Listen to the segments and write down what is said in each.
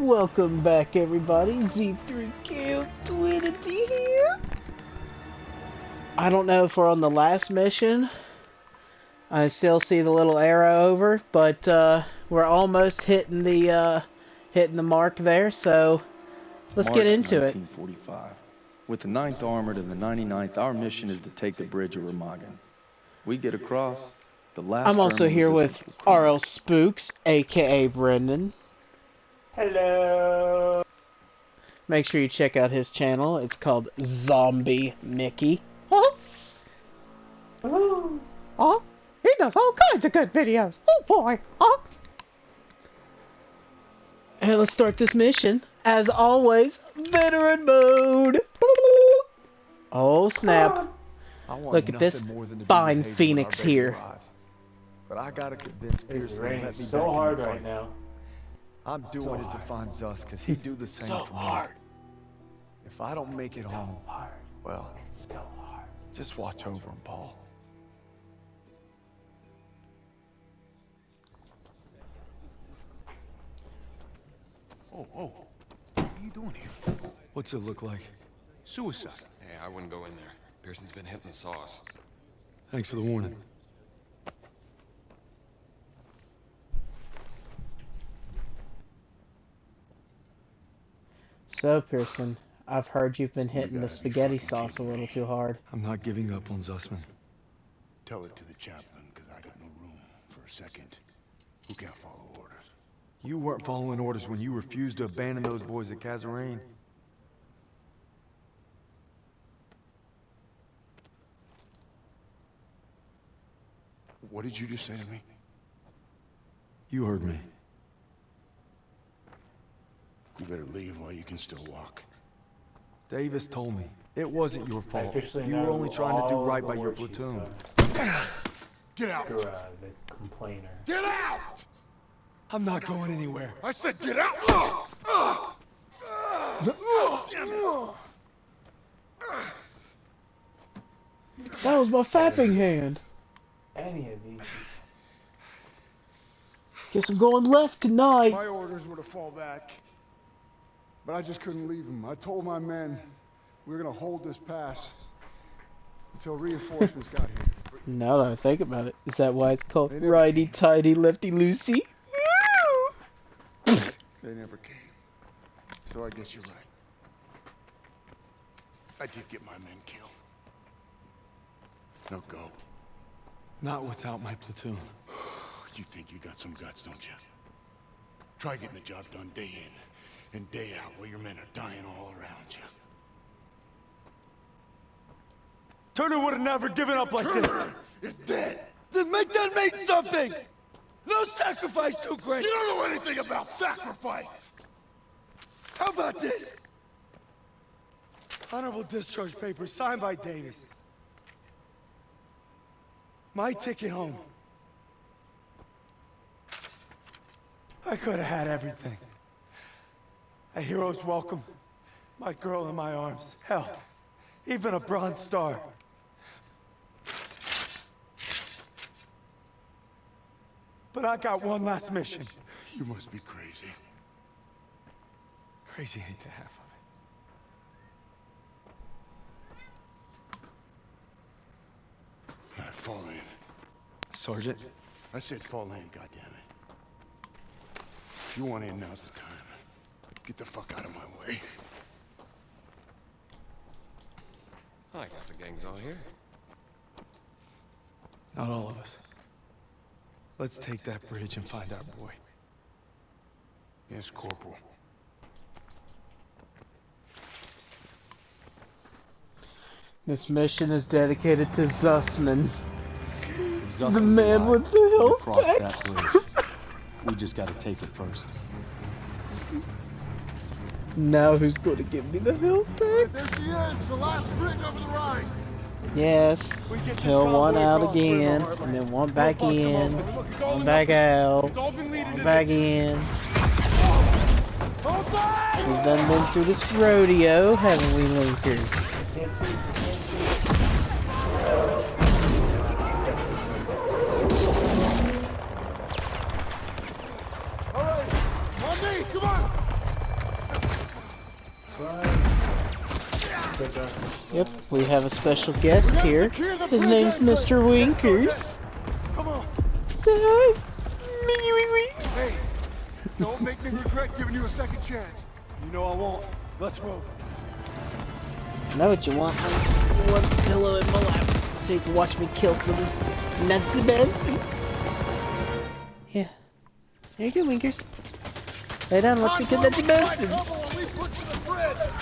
Welcome back, everybody. Z3Q Twinity here. I don't know if we're on the last mission. I still see the little arrow over, but we're almost hitting the mark there. So let's get into it. 1945. With the 9th Armored and the 99th, our mission is to take the bridge of Remagen. We get across. The last. I'm also here with RL Spooks, aka Brendan. Hello. Make sure you check out his channel. It's called Zombie Mickey. Huh? Ooh. Huh? He does all kinds of good videos. Oh boy. Huh? And let's start this mission. As always, veteran mode. Oh snap. Look at this fine phoenix here. But I gotta convince Pierce to let me back so hard in the right fight. now. I'm doing it to find Zuss because he'd do the same for me. If I don't make it home, well, just watch over him, Paul. Oh, what are you doing here? What's it look like? Suicide. Hey, I wouldn't go in there. Pearson's been hitting the sauce. Thanks for the warning. So, Pearson, I've heard you've been hitting the spaghetti sauce a little too hard. I'm not giving up on Zussman. Tell it to the chaplain, because I got no room for a second. Who can't follow orders? You weren't following orders when you refused to abandon those boys at Kazarane. What did you just say to me? You heard me. You better leave while you can still walk. Davis told me. It wasn't your fault. Officially You were know only trying to do all right the by your work she's platoon. done. Get out! The complainer. Get out! I'm not going anywhere. I said get out! Damn it! That was my fapping hand. Any of these. Guess I'm going left tonight. My orders were to fall back, but I just couldn't leave them. I told my men we were gonna hold this pass until reinforcements got here. Now that I think about it, is that why it's called Righty Tighty Lefty Loosey? They never came. So I guess you're right. I did get my men killed. Now go. Not without my platoon. You think you got some guts, don't you? Try getting the job done day in and day out while your men are dying all around you. Turner would have never given up like this. Turner is dead! Then make that mean something! No sacrifice too great! You don't know anything about sacrifice! How about this? Honorable discharge papers signed by Davis. My ticket home. I could have had everything. A hero's welcome, my girl in my arms, hell, even a Bronze Star. But I got one last mission. You must be crazy. Crazy ain't the half of it. All right, fall in. Sergeant? I said fall in, goddammit. If you want in, now's the time. Get the fuck out of my way. I guess the gang's all here. Not all of us. Let's take that bridge and find our boy. Yes, Corporal. This mission is dedicated to Zussman. Zussman's The man alive. with the He's health across that packs. bridge. We just gotta take it first. Now who's going to give me the health There packs? she is, the last bridge over the Rhine. Yes. He'll one out again, and then one back in, one back out, one back in. We've done been through this rodeo, haven't we, Linkers? All right, on me, come on. Yep, we have a special guest here. His name's Mr. Winkers. Come on. So, Hey, don't make me regret giving you a second chance. You know I won't. Let's move. I know what you want, Link. You want a pillow in my lap so you can watch me kill some Nazi bastards. Yeah. There you go, Winkers. Lay down and watch me kill Nazi bastards.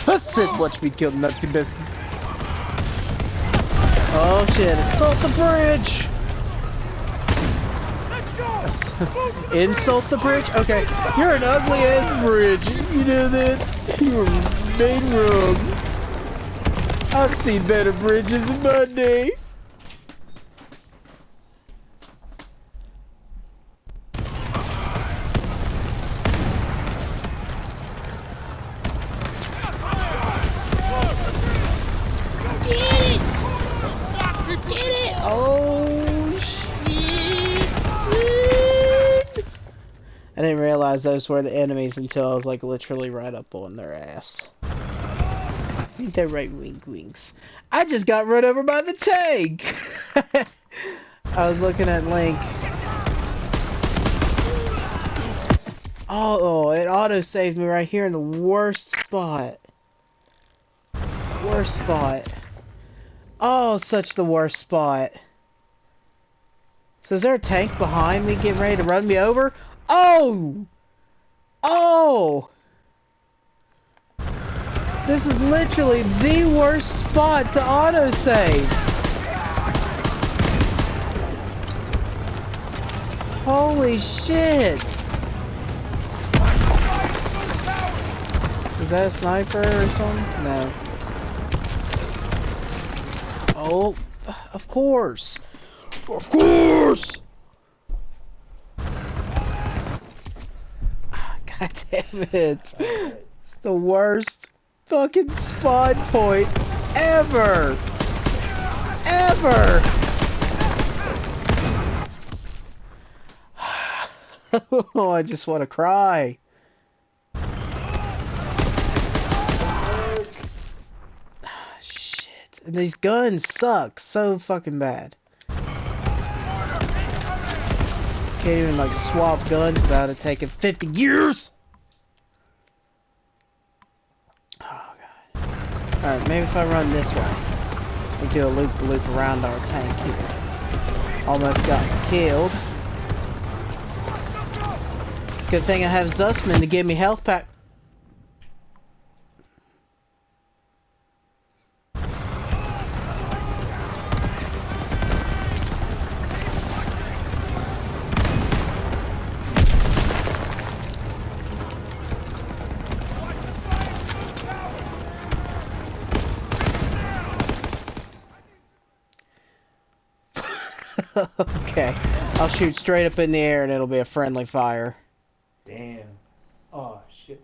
I said watch me kill Nazi bastards. Oh shit, assault the bridge! Insult the bridge? Okay, you're an ugly ass bridge. You know that? You were made wrong. I've seen better bridges in my day. Oh shit! I didn't realize those were the enemies until I was like literally right up on their ass. Ain't that right, winks? I just got run over by the tank! I was looking at Link. Oh, it auto-saved me right here in the worst spot. Worst spot. Oh, such the worst spot. So is there a tank behind me getting ready to run me over? Oh! Oh! This is literally the worst spot to autosave. Holy shit! Is that a sniper or something? No. Oh, of course! Of course! God damn it! It's the worst fucking spawn point ever! Ever! Oh, I just want to cry. Shit. And these guns suck so fucking bad. Can't even like swap guns without it taking 50 years. Oh god. Alright, maybe if I run this way, we do a loop around our tank here. Almost got killed. Good thing I have Zussman to give me health pack. Okay, I'll shoot straight up in the air and it'll be a friendly fire. Damn. Oh shit.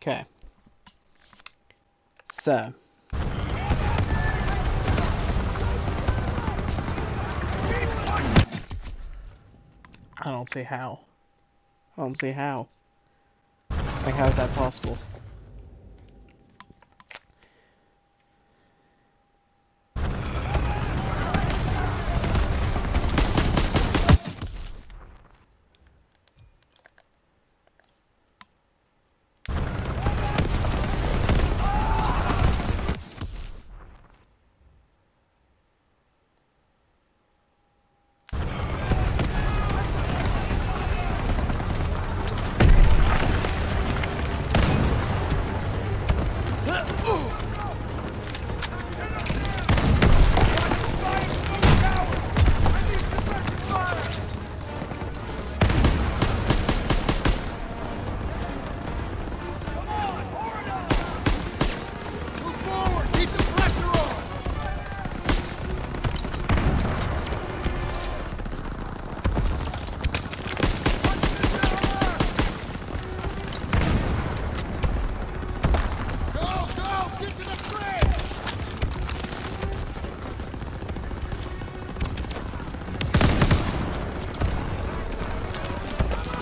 Okay. So. I don't see how. I don't see how. Like, how is that possible?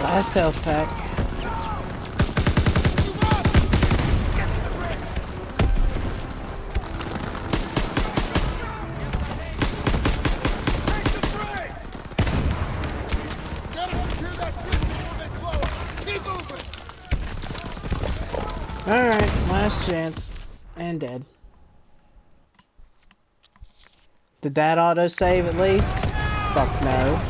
Last health pack. Alright, last chance. And dead. Did that auto-save at least? Fuck no.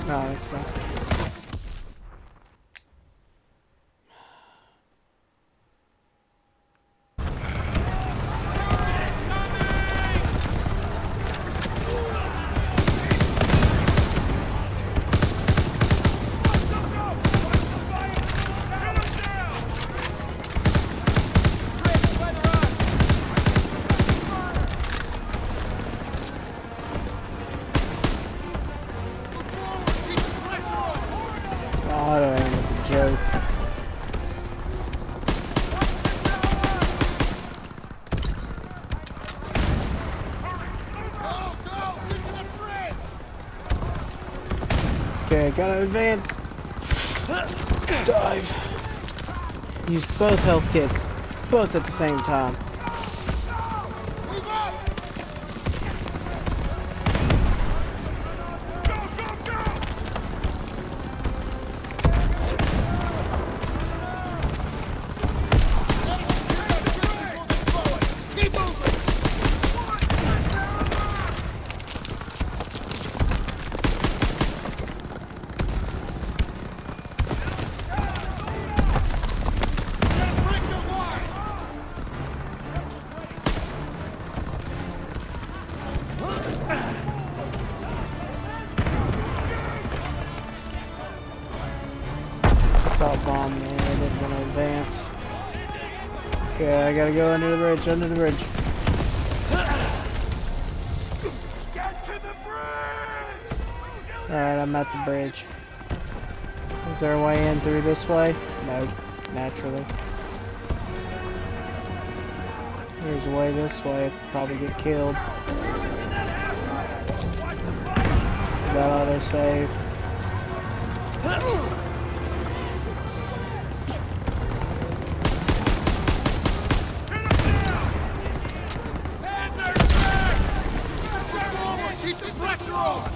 No, it's not. Auto aim is a joke. Okay, gotta advance. Dive. Use both health kits, both at the same time. Assault bomb there, I didn't want to advance. Okay, I gotta go under the bridge, under the bridge. Alright, I'm at the bridge. Is there a way in through this way? Nope, naturally. There's a way this way, I could probably get killed. That auto-save. Keep the pressure on!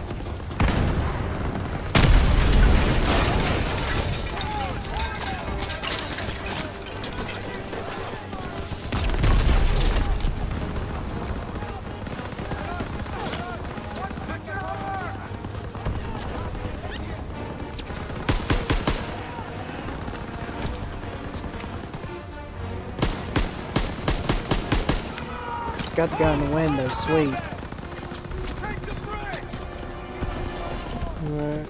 Got the guy in the window, sweet. Alright,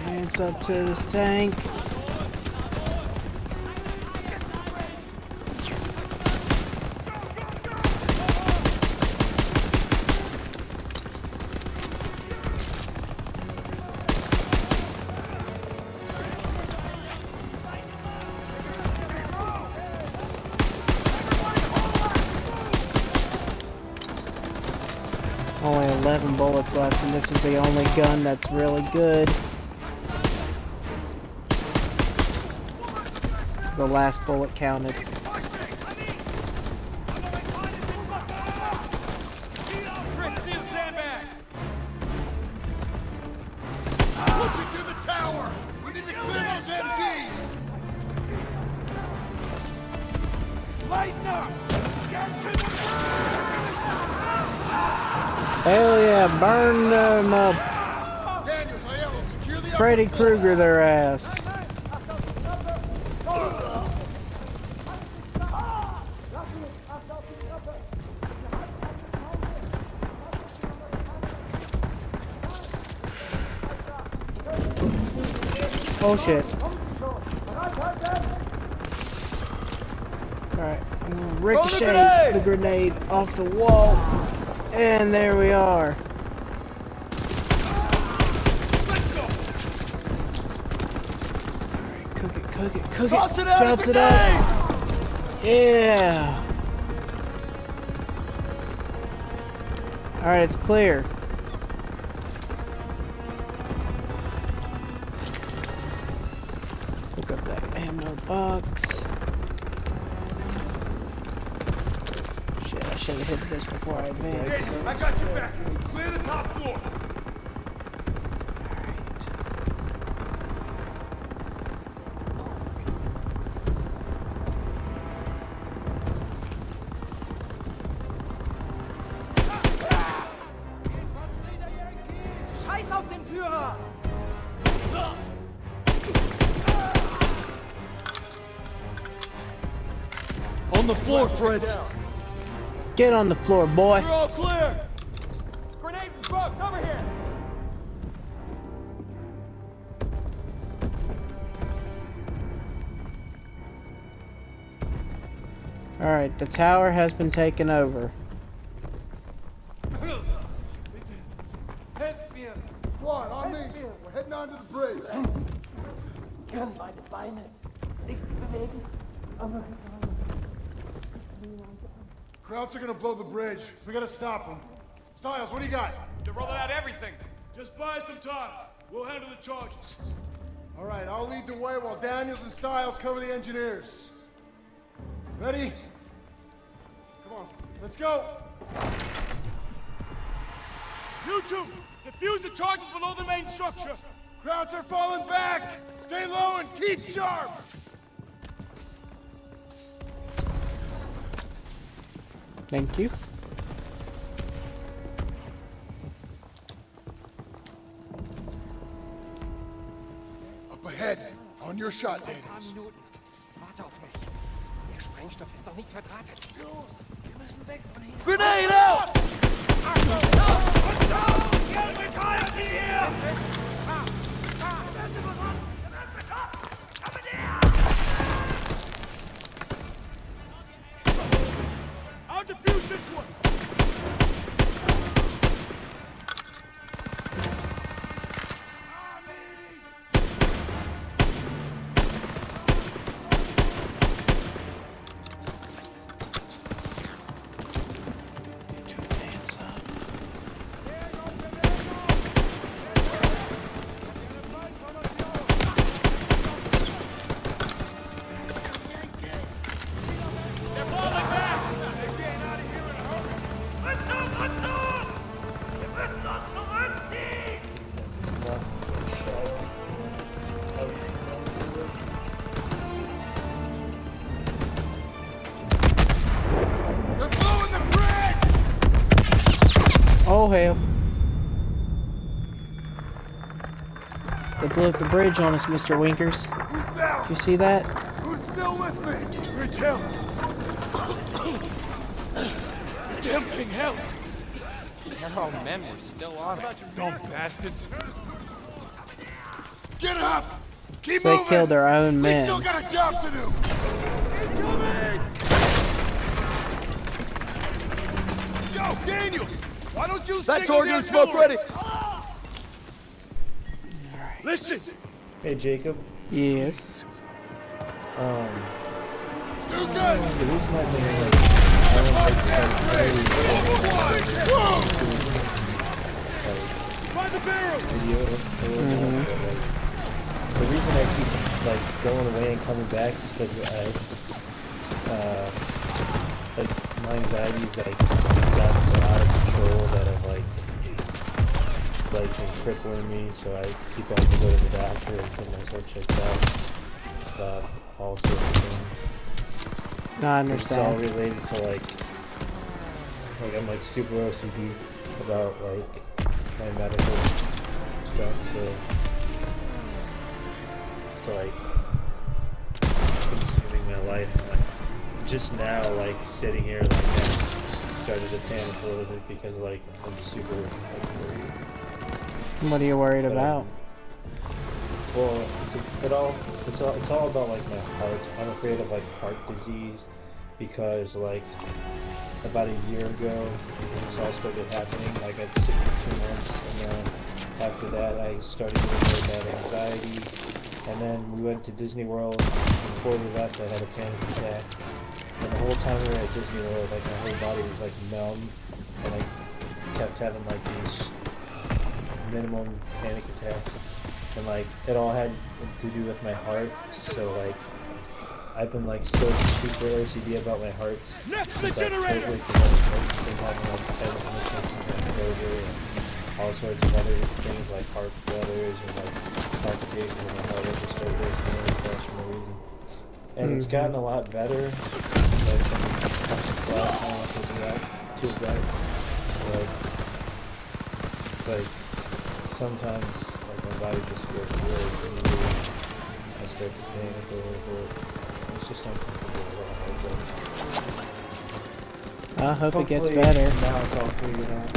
hands up to this tank. Only 11 bullets left, and this is the only gun that's really good. The last bullet counted. Hell yeah, burn them up. Freddy Krueger their ass. Oh shit. Alright, I'm gonna ricochet the grenade off the wall. And there we are. Alright, cook it, cook it, cook it. Bounce it up. Yeah. Alright, it's clear. Pick up that ammo box. Shit, I should have hit this before I advanced. I got you back. Clear the top floor. Scheiß auf den Führer! On the floor, Fritz. Get on the floor, boy. We're all clear. Grenades and smokes, over here! Alright, the tower has been taken over. Squad, on me. We're heading onto the bridge. Kann meine Beine nicht bewegen. Aber Krauts are gonna blow the bridge. We gotta stop them. Styles, what do you got? They're rolling out everything. Just buy us some time. We'll handle the charges. All right, I'll lead the way while Daniels and Styles cover the engineers. Ready? Come on, let's go. You two, defuse the charges below the main structure. Krauts are falling back. Stay low and keep sharp. Thank you. Up ahead, on your shot, Daniels. Warte auf mich. Der Sprengstoff ist noch nicht verdrahtet. Los, wir müssen weg von hier. Grenade out! Get behind me here! I'll defuse this one. Oh hell. They blew up the bridge on us, Mr. Winkers. Did you see that? Who's still with me? Bridge held. Damn thing held. Our men were still on it. Dumb bastards. Get up! Keep They moving! killed their own We men. still got a job to do! Yo, Daniels! Why don't you That torture smoke ready! Listen! Hey Jacob, Yes. Do good! the reason I've been like, I don't like Find the barrel! video or whatever, but, like, the reason I keep like going away and coming back is because like my anxiety's like gotten so out of control that I've like been crippling me, so I keep having to go to the doctor and get myself checked out about all sorts of things. No, I It's all understand. related to like I'm like super OCD about like my medical stuff, so it's like consuming my life. And, like just now, like sitting here, like I started to panic a little bit because like I'm super like, worried. What are you worried But, about? Well, it's all about like my heart. I'm afraid of like heart disease because like about a year ago this all started happening. I got sick for 2 months, and then after that I started getting really bad anxiety. And then we went to Disney World. Before we left, I had a panic attack. And the whole time we were at Disney World, like my whole body was like numb, and I kept having like these minimum panic attacks. And like it all had to do with my heart. So like I've been like so super OCD about my heart since October, because I've been having like panic over and all sorts of other things like heart flutters and like palpitations and my heart will just start racing really fast for no reason. And it's gotten a lot better. Like I'm class now after that too bad. Like sometimes like my body just feels really angry. I start to panic a little bit. It's just uncomfortable a lot. I hope it gets Hopefully, better. now it's all figured out.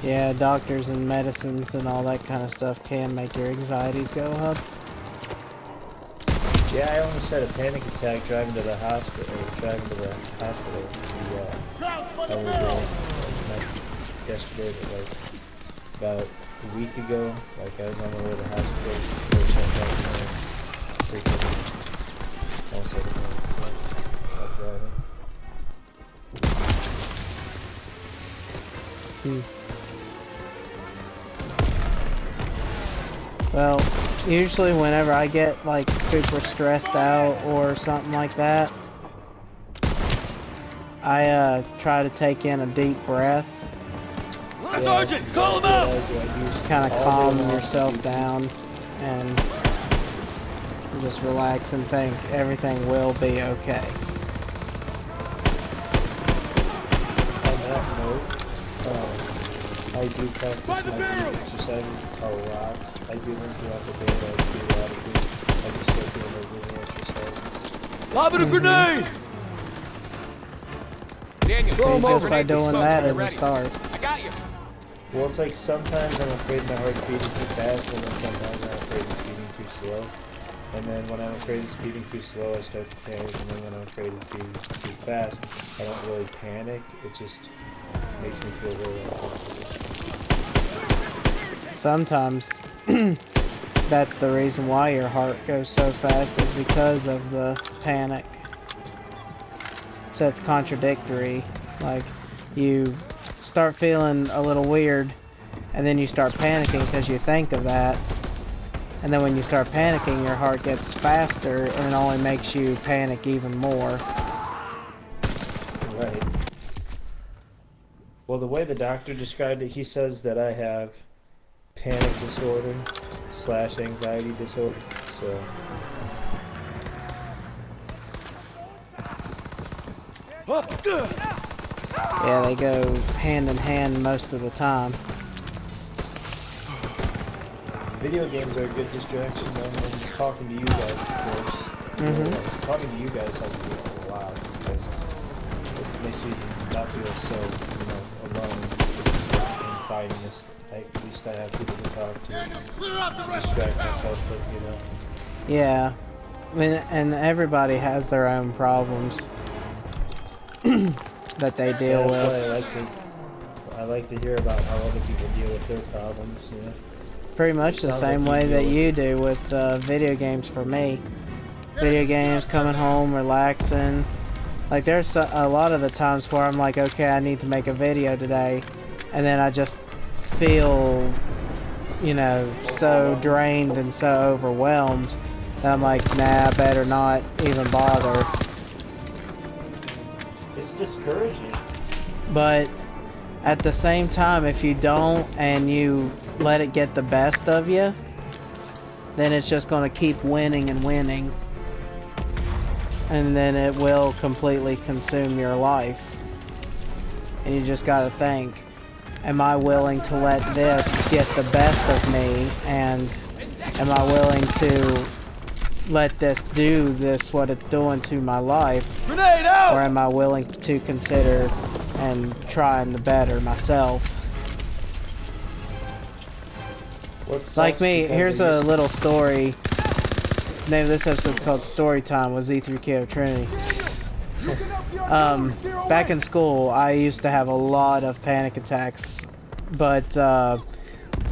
Yeah, doctors and medicines and all that kind of stuff can make your anxieties go up. Yeah, I almost had a panic attack driving to the hospital. I was yesterday, but like about a week ago, like I was on the way to the hospital. Freaking almost had a panic attack while driving. Well, usually whenever I get like super stressed out or something like that, I try to take in a deep breath. Sergeant, call him out! Just kind of calm yourself down and just relax and think everything will be okay. On that note, I do practice my breathing exercises a lot. I do them throughout the day. I do a lot of these. I just start doing my breathing exercises. Lob it a grenade! Daniel, See, just by doing that as a start. I got you. Well, it's like sometimes I'm afraid my heart's beating too fast, and then sometimes I'm afraid it's beating too slow. And then when I'm afraid it's beating too slow, I start to panic. And then when I'm afraid it's beating too fast, I don't really panic. It just makes me feel really uncomfortable. Sometimes that's the reason why your heart goes so fast, is because of the panic. So it's contradictory. Like, you start feeling a little weird, and then you start panicking because you think of that. And then when you start panicking, your heart gets faster, and it only makes you panic even more. Right. Well, the way the doctor described it, he says that I have panic disorder / anxiety disorder. So Yeah, they go hand in hand most of the time. video games are a good distraction, though, and talking to you guys, of course. Talking to you guys helps me a lot, because it makes you not feel so, alone in fighting this. At least I have people to talk to, distract myself with, Yeah, I mean, and everybody has their own problems that they deal with. That's why I like to hear about how other people deal with their problems, Pretty much the same way that you do with video games for me. Video games, coming home, relaxing. Like, there's a lot of the times where I'm like, okay, I need to make a video today, and then I just feel, so drained and so overwhelmed that I'm like, nah, I better not even bother. It's discouraging. But at the same time, if you don't and you let it get the best of you, then it's just going to keep winning and winning. And then it will completely consume your life. And you just got to think, am I willing to let this get the best of me? And am I willing to let this do what it's doing to my life? Grenade out! Or am I willing to consider and trying to better myself? What sucks Like me, because here's I a used- little story. The name of this episode's called Story Time with Z3K of Trinity. Back in school, I used to have a lot of panic attacks, but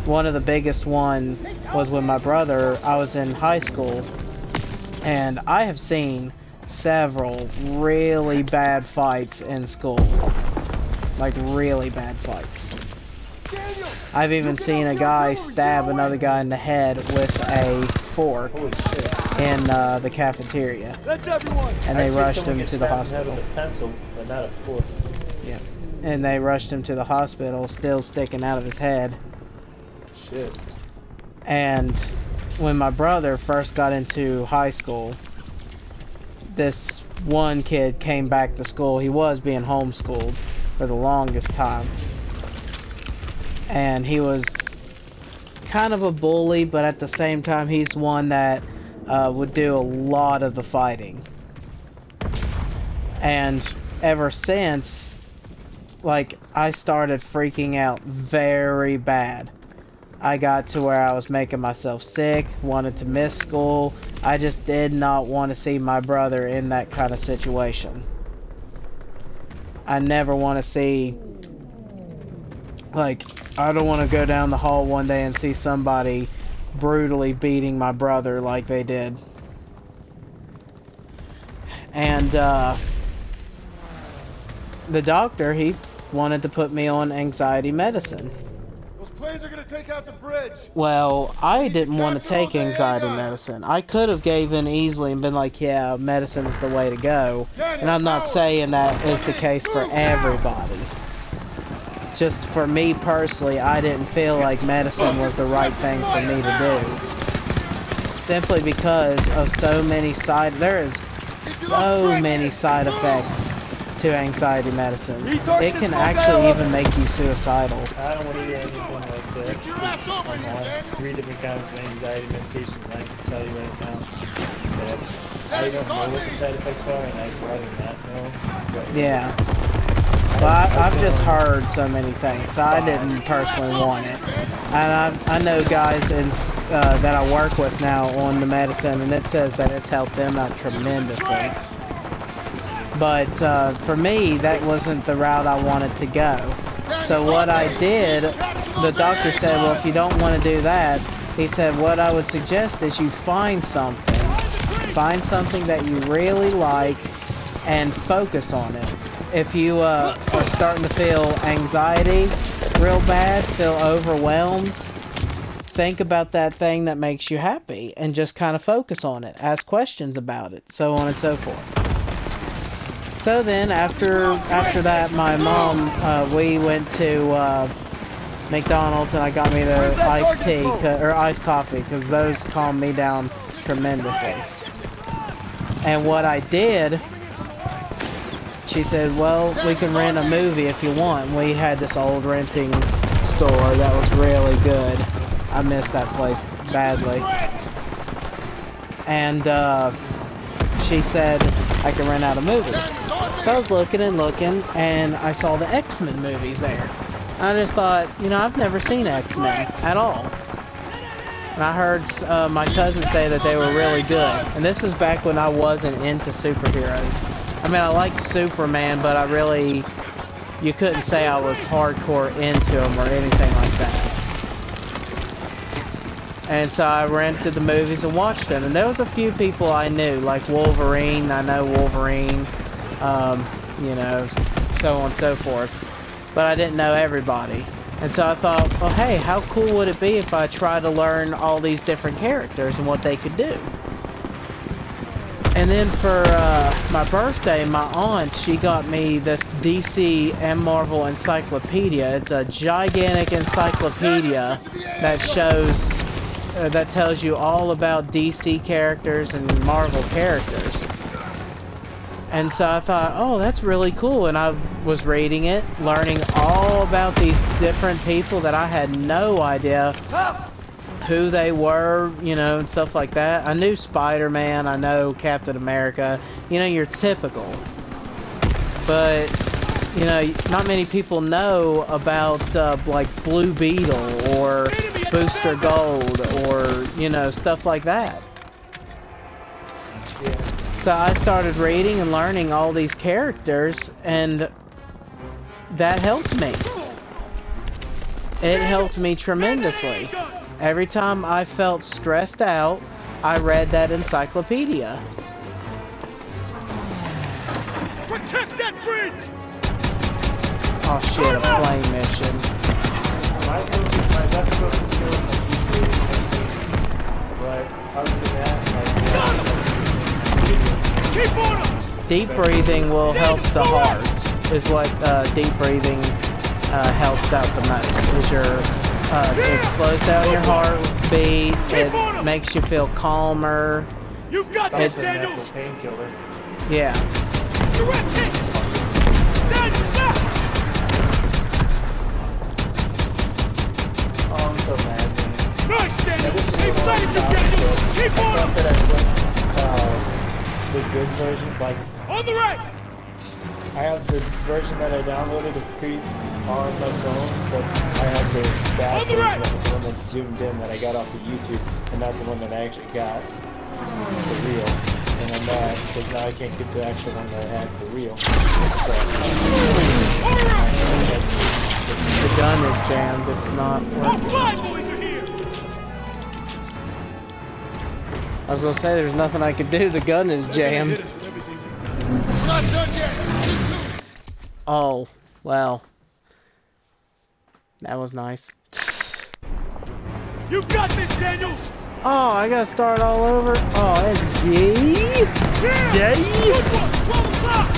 one of the biggest one was when my brother, I was in high school, and I have seen several really bad fights in school. Like, really bad fights. I've even seen a guy stab another guy in the head with a fork Holy shit. in the cafeteria. And I they seen rushed someone him get to the stabbed in the head hospital. with a pencil, but not a fork. Yeah. And they rushed him to the hospital, still sticking out of his head. Shit. And when my brother first got into high school, this one kid came back to school. He was being homeschooled for the longest time. And he was kind of a bully, but at the same time, he's one that would do a lot of the fighting. And ever since, like, I started freaking out very bad. I got to where I was making myself sick, wanted to miss school. I just did not want to see my brother in that kind of situation. I never want to see, like, I don't want to go down the hall one day and see somebody brutally beating my brother like they did. And the doctor, he wanted to put me on anxiety medicine. Those planes are gonna take out the bridge. Well, I didn't want to take anxiety medicine. I could have gave in easily and been like, yeah, medicine is the way to go. And I'm not saying that is the case for everybody. Just for me personally, I didn't feel like medicine was the right thing for me to do. Simply because of so many there is so many side effects to anxiety medicine. It can actually even make you suicidal. I don't want to hear anything like that. I'm on 3 different kinds of anxiety medications, and I can tell you right now that I don't know what the side effects are, and I'd rather not know. But Yeah. Well, I've just heard so many things, so I didn't personally want it. And I know guys that I work with now on the medicine, and it says that it's helped them out tremendously. But for me, that wasn't the route I wanted to go. So what I did, the doctor said, well, if you don't want to do that, he said, what I would suggest is you find something. Find something that you really like and focus on it. If you are starting to feel anxiety real bad, feel overwhelmed, think about that thing that makes you happy and just kind of focus on it. Ask questions about it, so on and so forth. So then, after that, my mom, we went to McDonald's and I got me the iced tea, or iced coffee, because those calm me down tremendously. And what I did, she said, well, we can rent a movie if you want. And we had this old renting store that was really good. I missed that place badly. And she said I could rent out a movie. So I was looking and looking, and I saw the X-Men movies there. And I just thought, you know, I've never seen X-Men at all. And I heard my cousin say that they were really good. And this is back when I wasn't into superheroes. I mean, I liked Superman, but you couldn't say I was hardcore into him or anything like that. And so I rented the movies and watched them. And there was a few people I knew, like Wolverine. I know Wolverine, you know, so on and so forth. But I didn't know everybody. And so I thought, well, hey, how cool would it be if I tried to learn all these different characters and what they could do? And then for my birthday, my aunt, she got me this DC and Marvel encyclopedia. It's a gigantic encyclopedia that shows, that tells you all about DC characters and Marvel characters. And so I thought, oh, that's really cool. And I was reading it, learning all about these different people that I had no idea who they were, you know, and stuff like that. I knew Spider-Man, I know Captain America, you know, you're typical. But, you know, not many people know about, like, Blue Beetle or booster gold or, you know, stuff like that. Yeah. So I started reading and learning all these characters, and that helped me. It helped me tremendously. Every time I felt stressed out, I read that encyclopedia. Protect that bridge! Oh shit, a flame mission. My best cooking skill is but other than that, Keep on him! Deep breathing will help the heart, is what deep breathing helps out the most. Is it slows down your heartbeat, it makes you feel calmer. You've got that's this, a natural Daniels! painkiller. Yeah. Direct hit! Daniels, now! Oh, I'm so mad, man. Nice, Yeah, Daniels! this is They've the sighted you, one Daniels! Keep I on thought him! that I put the good version, like On the right! I have the version that I downloaded of Creep on my phone, but I have the bad On the version, right! the one that's zoomed in that I got off of YouTube, and not the one that I actually got for real. And I'm mad because now I can't get the actual one that I had for real. So, The gun is jammed, it's not All working. five boys are here! I was gonna say there's nothing I could do, the gun is jammed. Not done yet. Oh, well. That was nice. You've got this, Daniels! Oh, I gotta start all over? Oh, it's gay? Yeah! Good one! 12 o'clock!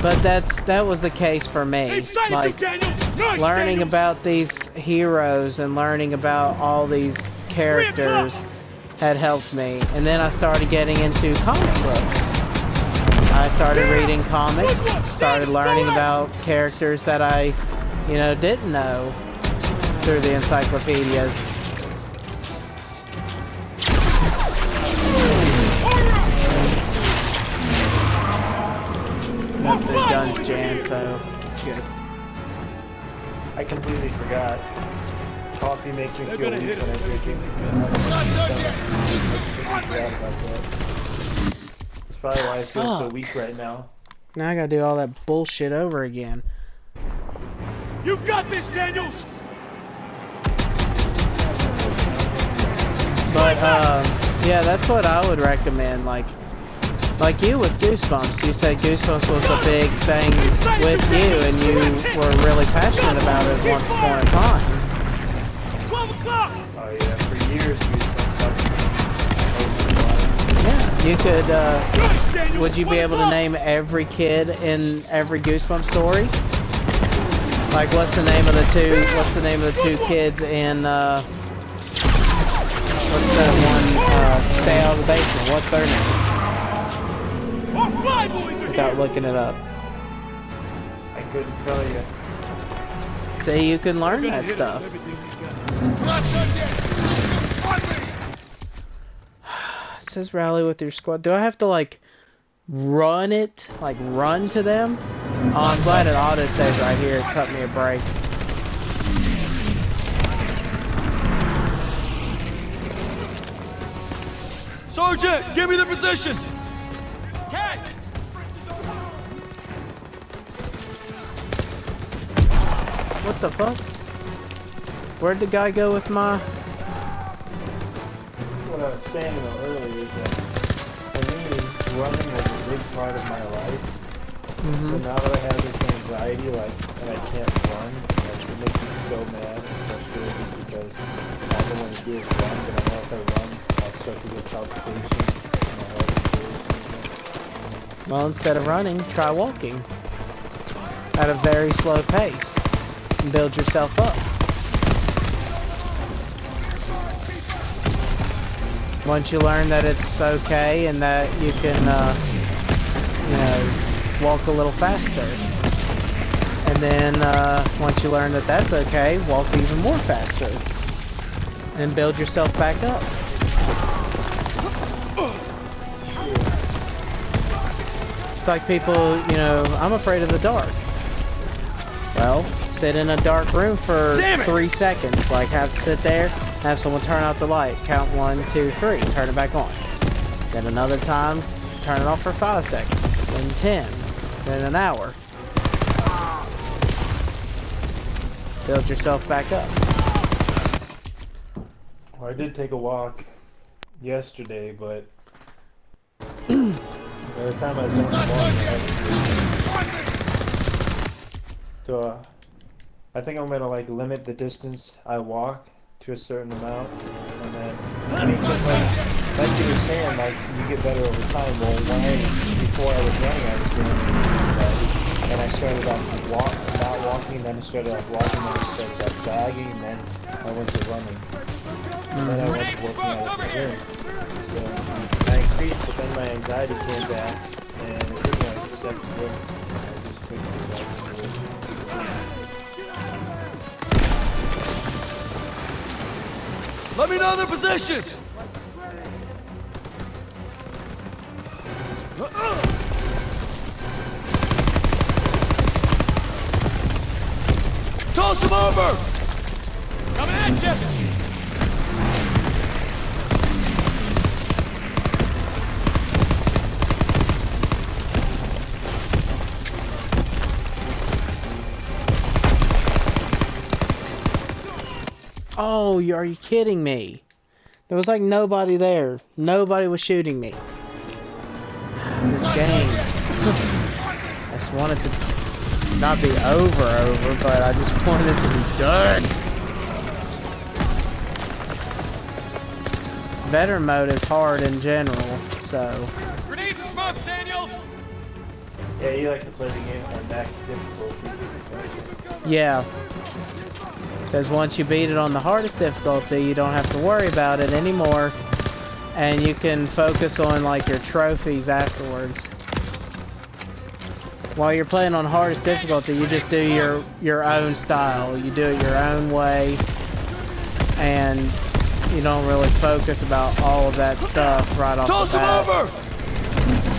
But that was the case for me. They've sighted Like, you, Daniels! Nice, learning Daniels! about these heroes and learning about all these characters had helped me. And then I started getting into comic books. I started reading comics, started learning about characters that I, you know, didn't know through the encyclopedias. Nope, the gun's jammed, so good. I completely forgot. Coffee makes me feel weak when I drink it. I forgot about that. That's probably why I feel so Fuck. weak right now. Now I gotta do all that bullshit over again. You've got this, Daniels! But yeah, that's what I would recommend. Like you with Goosebumps. You said Goosebumps was a big thing with you, and you were really passionate about it once upon a time. 12 o'clock! Oh yeah, for years we've Yeah, you could. Nice, Daniels! Would you be 1 able to o'clock! name every kid in every Goosebumps story? Like, what's the name of the two? What's the name of the two kids in? What's that one? Stay out of the basement. What's their name? All five boys are Without here! looking it up. I couldn't tell you. See, you can learn that stuff. Not done yet. It says rally with your squad. Do I have to like run it? Like run to them? Oh, I'm glad it autosaved right here. It cut me a break. Sergeant, give me the position! Catch! What the fuck? Where'd the guy go with my... What I was saying though earlier is that for me, running was a big part of my life. So now that I have this anxiety, like, and I can't run, like, it makes me so mad and frustrated because I don't want to do it run, but I know if I run, I'll start to get palpitations and my heart is Well, instead of running, try walking. At a very slow pace. And build yourself up. Once you learn that it's okay and that you can, you know, walk a little faster. And then, once you learn that that's okay, walk even more faster. And build yourself back up. It's like people, you know, I'm afraid of the dark. Well, sit in a dark room for Damn it! 3 seconds. Like, have to sit there, have someone turn out the light, count 1, 2, 3, turn it back on. Then another time, turn it off for 5 seconds, then 10, then an hour. Build yourself back up. Well, I did take a walk yesterday, but by the time I was on the walk, so I think I'm gonna like limit the distance I walk to a certain amount, and then I mean, just like you were saying, like you get better over time. Well, before I was running, I was doing that, and I started off not walking, then I started off walking, then I started off jogging, and then I went to running. And then I went to working out at the gym. So I increased, but then my anxiety came back, and it took me like 7 weeks. I just couldn't do that anymore. Let me know their position! Toss him over! Coming at you! Oh, are you kidding me? There was like nobody there. Nobody was shooting me. This game. I just wanted to not be over, but I just wanted it to be done. Veteran mode is hard in general, so. Grenades and smoke, Daniels! Yeah, you like to play the game on max difficulty. Yeah. Because once you beat it on the hardest difficulty, you don't have to worry about it anymore. And you can focus on like your trophies afterwards. While you're playing on hardest difficulty, you just do your own style. You do it your own way. And you don't really focus about all of that stuff right off Toss the bat. him over!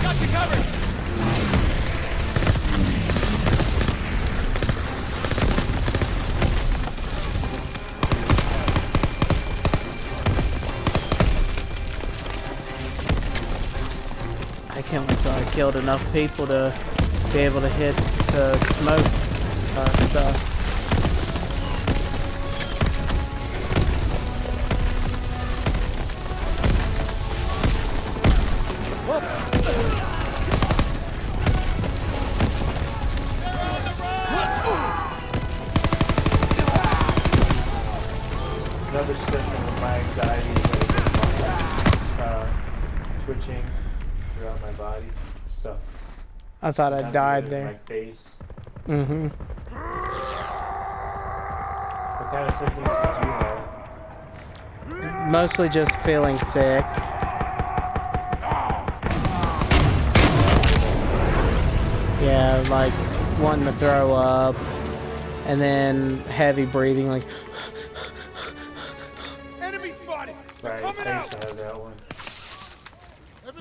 Got you covered! I can't wait till I killed enough people to be able to hit the smoke stuff. Another session of my anxiety is twitching throughout my body. It sucks. I thought I died there. My face. Mm-hmm. What kind of symptoms did you have? Mostly just feeling sick. Yeah, like wanting to throw up, and then heavy breathing, like. Enemy spotted! Right, I used to have that one.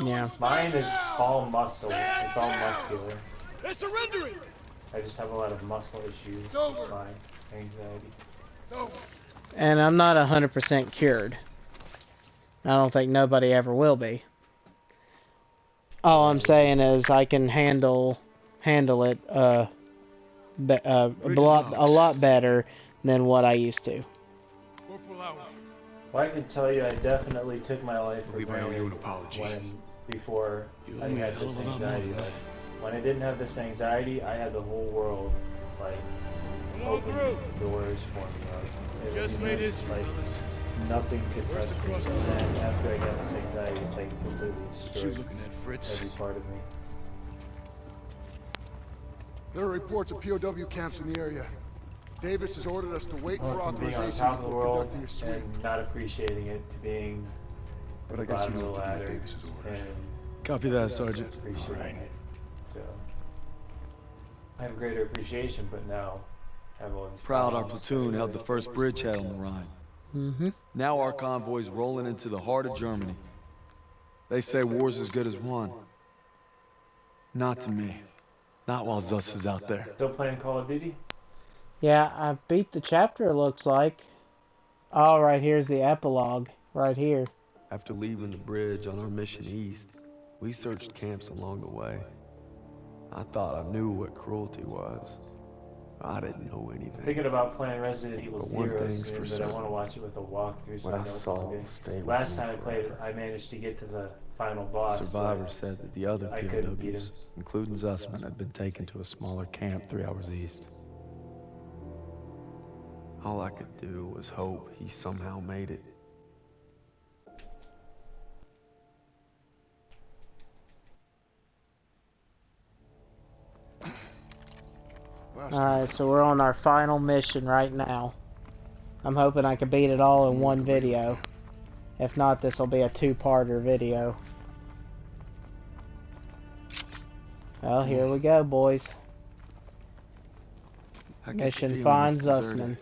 Yeah. Mine is all muscle. It's all muscular. They're surrendering! I just have a lot of muscle issues. It's over. My anxiety. It's over. And I'm not 100% cured. I don't think nobody ever will be. All I'm saying is I can handle it a lot better than what I used to. Well, I can tell you, I definitely took my life for believe I owe you an granted apology. before You I owe me a had hell this of a lot more anxiety. than that. Like, when I didn't have this anxiety, I had the whole world like open doors for me. Like, Just made history, like brothers. nothing could Where's touch the me. cross And the then line? after I got this anxiety, it's like completely What you destroyed looking at, Fritz? every part of me. There are reports of POW camps in the area. Davis has ordered us to wait for From being on authorization top of the before world conducting a sweep. and not appreciating it to being But I at the guess bottom you of the know ladder Davis's orders. and Copy that, Sergeant. appreciating it. So I have greater appreciation, but now I have all these Proud our problems. platoon held the first bridgehead on the Rhine. Mm-hmm. Now our convoy's rolling into the heart of Germany. They say war's as good as won. Not to me. Not while Zuss is out there. Still playing Call of Duty? Yeah, I beat the chapter, it looks like. Oh, right here's the epilogue. Right here. After leaving the bridge on our mission east, we searched camps along the way. I thought I knew what cruelty was. I didn't know anything. Thinking about playing Resident Evil But one 0 thing's soon, for but I want to certain. watch it with a walkthrough so What I I know it's saw longer. will stay with Last me time I played it, forever. I managed to get to the final boss. Survivors said that the other I couldn't beat POWs, him. including Zussman, had been taken to a smaller camp 3 hours east. All I could do was hope he somehow made it. Alright, so we're on our final mission right now. I'm hoping I can beat it all in one video. If not, this will be a two-parter video. Well, here we go, boys. I get the Mission feeling Find it's deserted. Zussman.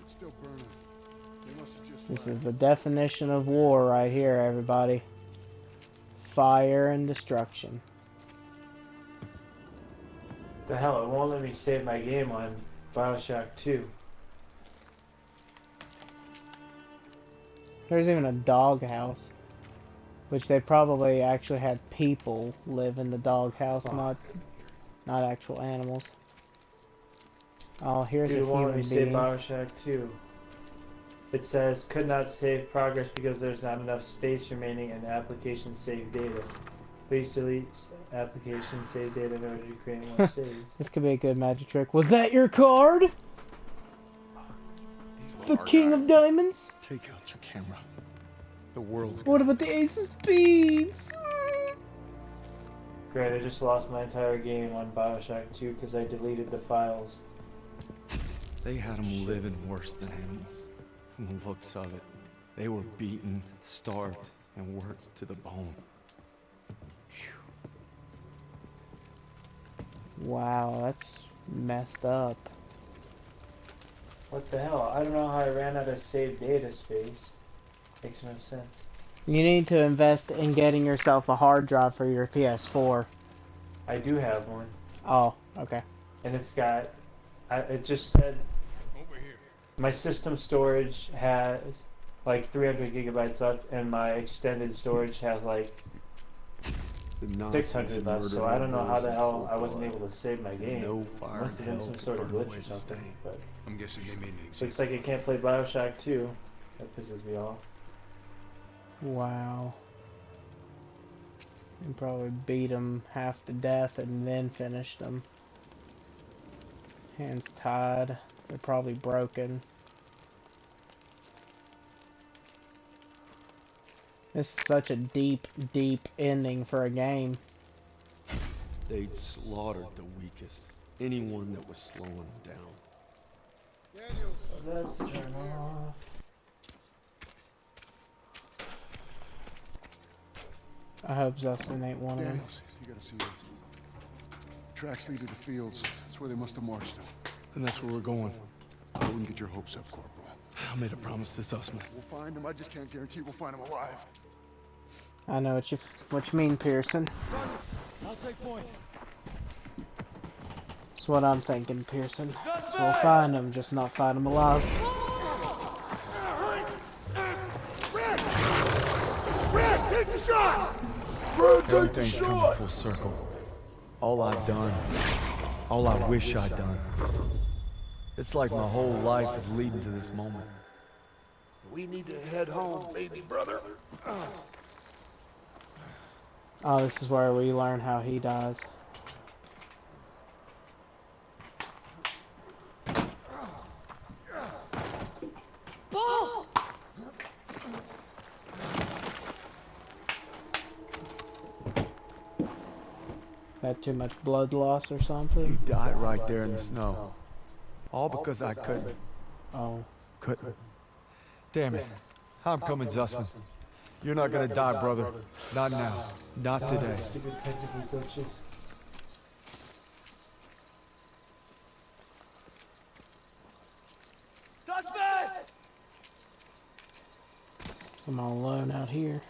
It's still burning. They must have just This left. is the definition of war right here, everybody. Fire and destruction. The hell, it won't let me save my game on Bioshock 2. There's even a doghouse, which they probably actually had people live in the doghouse, not actual animals. Oh, here's Dude, a it won't let human me save being. Bioshock 2. It says, could not save progress because there's not enough space remaining in application save data. Please delete application save data in order to create more saves. This could be a good magic trick. Was that your card? The King of Diamonds? Take out your camera. The world's What about the Ace of Spades? Great, I just lost my entire game on Bioshock 2 because I deleted the files. They had them living worse than animals. From the looks of it, they were beaten, starved, and worked to the bone. Wow, that's messed up. What the hell? I don't know how I ran out of save data space. Makes no sense. You need to invest in getting yourself a hard drive for your PS4. I do have one. Oh, okay. And it's got... it just said... My system storage has like 300 gigabytes left, and my extended storage has like 600 left, so I don't know how the hell I wasn't able to save my game. No fire Must have been some sort of glitch or something, but I'm guessing they made an example. looks like I can't play Bioshock 2. That pisses me off. Wow. You probably beat them half to death and then finished them. Hands tied. They're probably broken. This is such a deep, deep ending for a game. They'd slaughtered the weakest, anyone that was slowing them down. So that's turn off. I hope Zussman ain't one of them. Daniels, you gotta see this. Tracks lead to the fields. That's where they must have marched them. And that's where we're going. I wouldn't get your hopes up, Corporal. I made a promise to Zussman. We'll find him. I just can't guarantee we'll find him alive. I know what you mean, Pearson. Sergeant, I'll take point. That's what I'm thinking, Pearson. So we'll find him, just not find him alive. Red, take the shot! Everything's coming full circle. All I've done, all I wish I'd done. It's like my whole life is leading to this moment. We need to head home, baby brother. Oh, this is where we learn how he dies. Paul! Had too much blood loss or something? Died right there in the snow. All because I couldn't. Oh. Couldn't. Damn it. I'm coming, Zussman. You're not gonna die, brother. Not now. Not today. Stupid technical glitches. I'm all alone out here.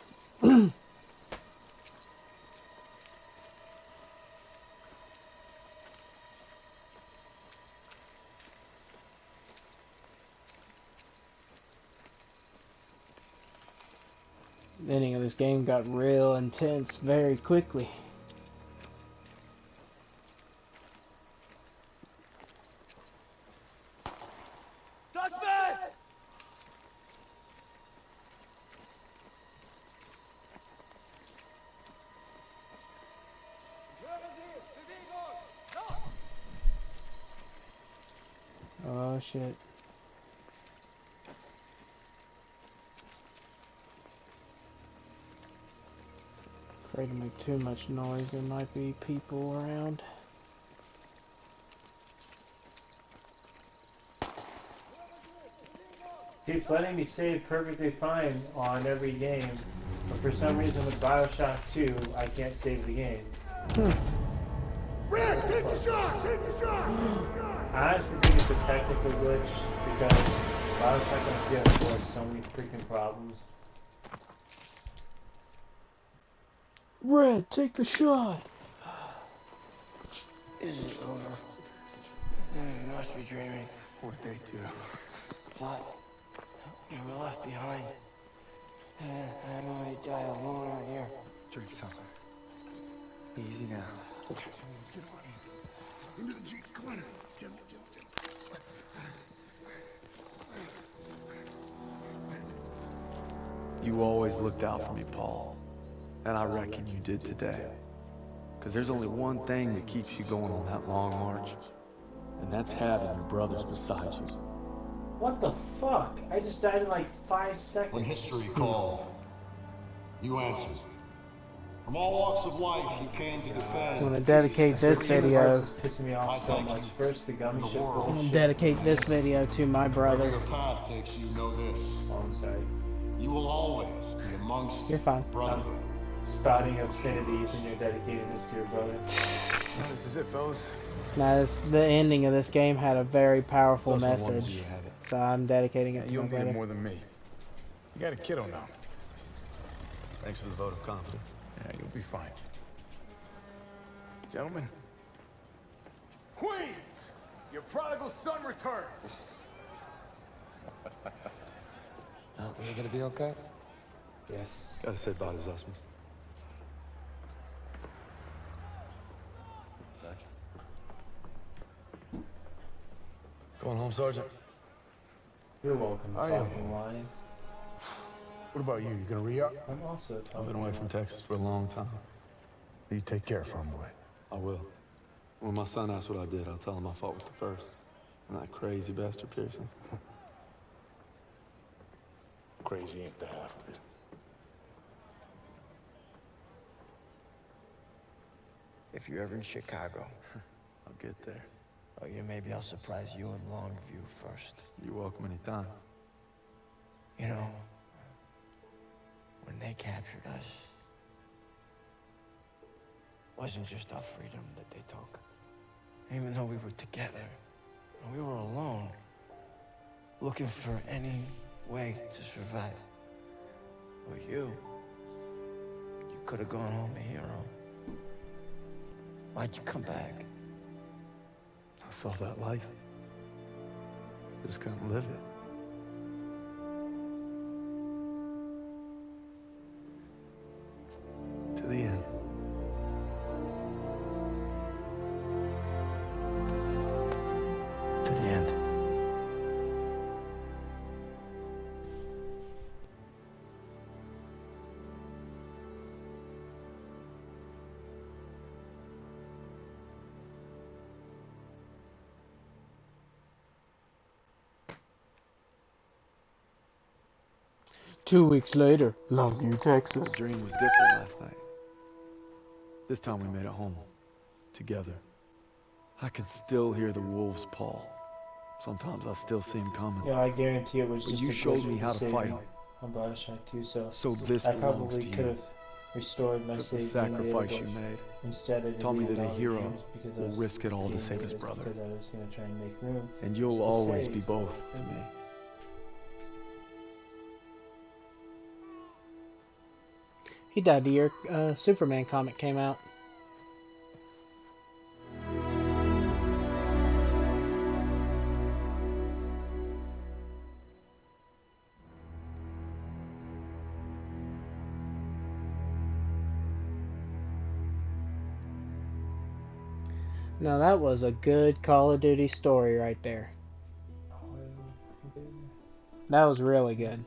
The ending of this game got real intense very quickly. Suspect! Oh shit. Afraid to make too much noise, there might be people around. It's letting me save perfectly fine on every game, but for some reason with Bioshock 2, I can't save the game. Red, take the shot! Take the shot! I honestly think it's a technical glitch because Bioshock on PS4 has so many freaking problems. Red, take the shot! Is it over? You must be dreaming. What'd they do? Thought you were left behind. I'm only die alone out here. Drink some. Easy now. Okay, let's get on in. Into the Jeep, come on in. Jim. You always looked out for me, Paul. And I reckon you did today. Because there's only one thing that keeps you going on that long march. And that's having your brothers beside you. What the fuck? I just died in like 5 seconds. When history called, you answered. From all walks of life, you came to defend. I'm gonna dedicate this video. This is pissing me off so much. First, the gummy ship I'm gonna bullshit. dedicate this video to my Wherever brother. your path takes you, know this. Oh, I'm sorry. You will always be amongst You're fine. brotherhood. Spouting obscenities and you're dedicating this to your brother. This is it, fellas. Now, the ending of this game had a very powerful Plus, we wanted message, you to have it. so I'm dedicating it to You'll my need it brother. more than me. You got a kiddo now. Thanks for the vote of confidence. Yeah, you'll be fine. Gentlemen. Queens! Your prodigal son returns! You gonna be okay? Yes. Gotta say bye to Zussman. Going home, Sergeant? You're welcome, I am. fucking lion. What about you? You gonna re-up? I'm also I've been away from Texas for a long time. You take care for him, boy. I will. When my son asks what I did, I'll tell him I fought with the first. And that crazy bastard Pearson. Crazy ain't the half of it. If you're ever in Chicago, I'll get there. oh, yeah, maybe I'll surprise you in Longview first. You're welcome anytime. You know, when they captured us, it wasn't just our freedom that they took. Even though we were together, and we were alone, looking for any way to survive. But you could have gone home a hero. Why'd you come back? I saw that life. Just couldn't live it. To the end. To the end. Two weeks later, Longview, The Texas. dream was different last night. This time we made it home. Together. I can still hear the wolves' paw. Sometimes I still see them coming. Yeah, I guarantee it was But just you a showed glitch me with how the to fight saving 'em. on Bioshock 2, so this I belongs probably to could you. have restored my But the save sacrifice you made instead of taught me deleting that a all the hero games because I will was risk it all to being save his nervous brother. because I was going to try and make room. And you'll to always save. be both to me. He died the year Superman comic came out. Now that was a good Call of Duty story right there. That was really good.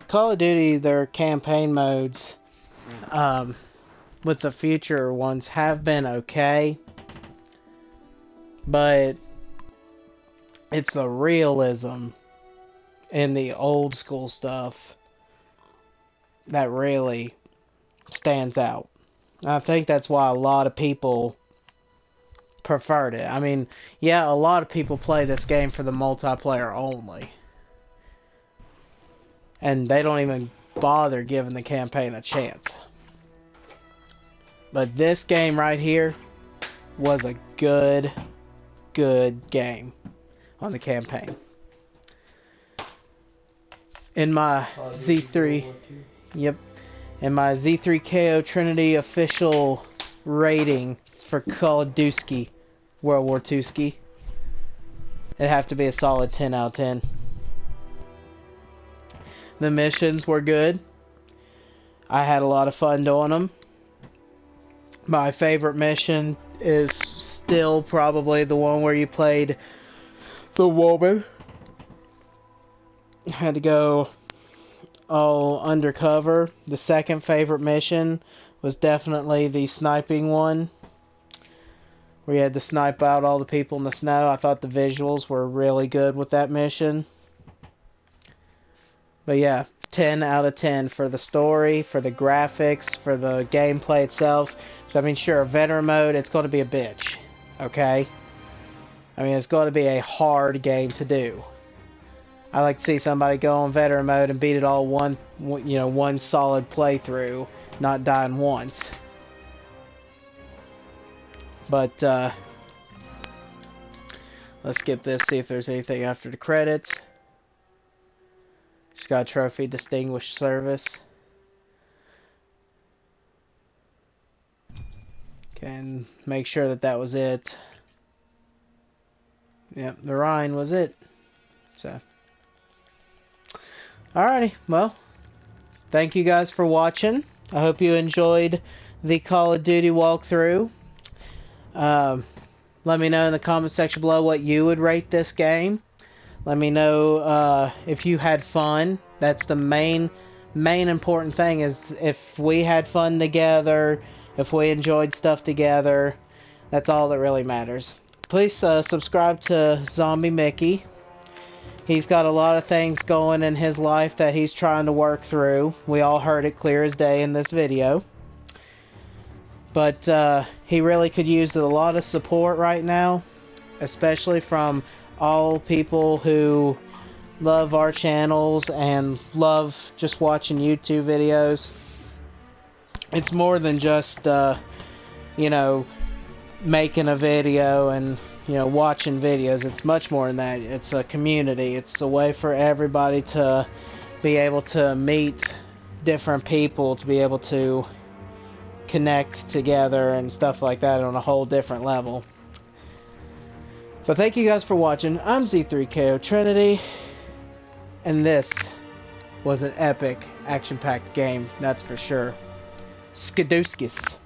Call of Duty, their campaign modes, with the future ones have been okay, but it's the realism in the old school stuff that really stands out. I think that's why a lot of people preferred it. I mean, yeah, a lot of people play this game for the multiplayer only. And they don't even bother giving the campaign a chance. But this game right here was a good game on the campaign. In my Z3, yep, in my Z3KO Trinity official rating for Call of Duty World War II ski, it'd have to be a solid 10 out of 10. The missions were good. I had a lot of fun doing them. My favorite mission is still probably the one where you played the woman. Had to go all undercover. The second favorite mission was definitely the sniping one, where you had to snipe out all the people in the snow. I thought the visuals were really good with that mission. But yeah, 10 out of 10 for the story, for the graphics, for the gameplay itself. So, I mean, sure, veteran mode, it's going to be a bitch, okay? I mean, it's going to be a hard game to do. I like to see somebody go on veteran mode and beat it all one solid playthrough, not dying once. But, let's skip this, see if there's anything after the credits. Just got a trophy, distinguished service. Can make sure that that was it. Yep, the Rhine was it. So, alrighty, well, thank you guys for watching. I hope you enjoyed the Call of Duty walkthrough. Let me know in the comment section below what you would rate this game. Let me know if you had fun. That's the main important thing, is if we had fun together, if we enjoyed stuff together. That's all that really matters. Please subscribe to Zombie Mickey. He's got a lot of things going in his life that he's trying to work through. We all heard it clear as day in this video. But he really could use a lot of support right now, especially from all people who love our channels and love just watching YouTube videos. It's more than just making a video and watching videos. It's much more than that. It's a community. It's a way for everybody to be able to meet different people, to be able to connect together and stuff like that on a whole different level. But thank you guys for watching. I'm Z3KO Trinity, and this was an epic, action-packed game, that's for sure. Skadooskis.